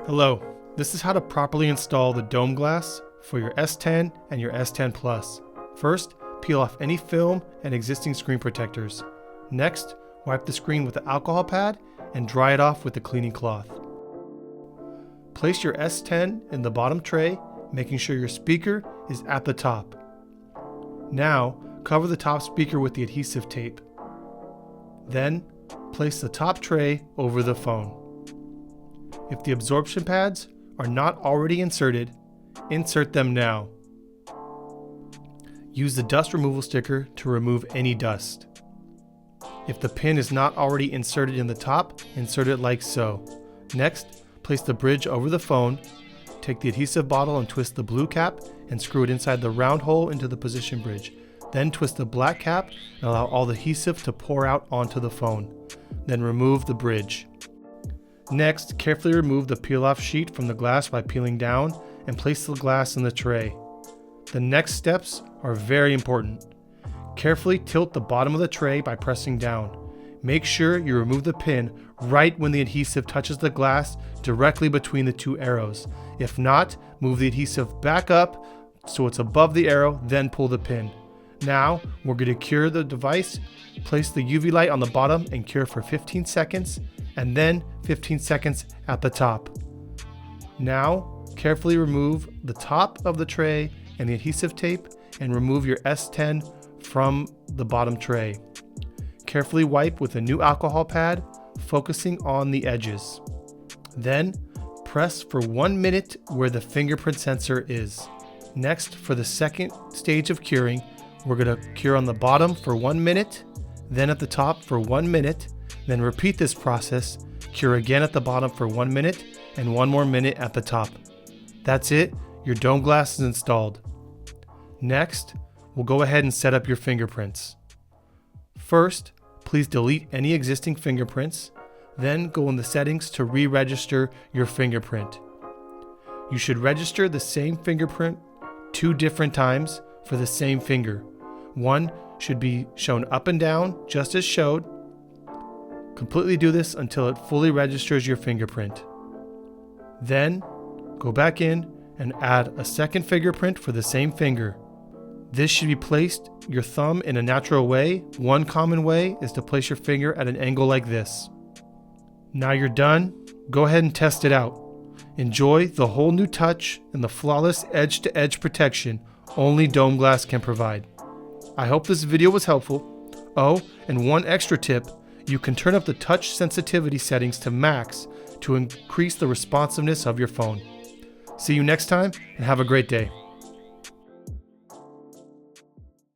Hello, this is how to properly install the Dome Glass for your S10 and your S10 Plus. First, peel off any film and existing screen protectors. Next, wipe the screen with the alcohol pad and dry it off with the cleaning cloth. Place your S10 in the bottom tray, making sure your speaker is at the top. Now, cover the top speaker with the adhesive tape. Then, place the top tray over the phone. If the absorption pads are not already inserted, insert them now. Use the dust removal sticker to remove any dust. If the pin is not already inserted in the top, insert it like so. Next, place the bridge over the phone, take the adhesive bottle and twist the blue cap and screw it inside the round hole into the position bridge. Then twist the black cap and allow all the adhesive to pour out onto the phone. Then remove the bridge. Next, carefully remove the peel-off sheet from the glass by peeling down and place the glass in the tray. The next steps are very important. Carefully tilt the bottom of the tray by pressing down. Make sure you remove the pin right when the adhesive touches the glass directly between the two arrows. If not, move the adhesive back up so it's above the arrow, then pull the pin. Now, we're going to cure the device. Place the UV light on the bottom and cure for 15 seconds, and then 15 seconds at the top. Now, carefully remove the top of the tray and the adhesive tape and remove your S10 from the bottom tray. Carefully wipe with a new alcohol pad, focusing on the edges. Then, press for 1 minute where the fingerprint sensor is. Next, for the second stage of curing, we're going to cure on the bottom for 1 minute, then at the top for 1 minute, then repeat this process, cure again at the bottom for 1 minute, and 1 more minute at the top. That's it, your Dome Glass is installed. Next, we'll go ahead and set up your fingerprints. First, please delete any existing fingerprints, then go in the settings to re-register your fingerprint. You should register the same fingerprint 2 different times for the same finger. One should be shown up and down, just as showed. Completely do this until it fully registers your fingerprint. Then, go back in and add a second fingerprint for the same finger. This should be placed your thumb in a natural way. One common way is to place your finger at an angle like this. Now you're done, go ahead and test it out. Enjoy the whole new touch and the flawless edge-to-edge protection only Dome Glass can provide. I hope this video was helpful. Oh, and one extra tip, you can turn up the touch sensitivity settings to max to increase the responsiveness of your phone. See you next time and have a great day.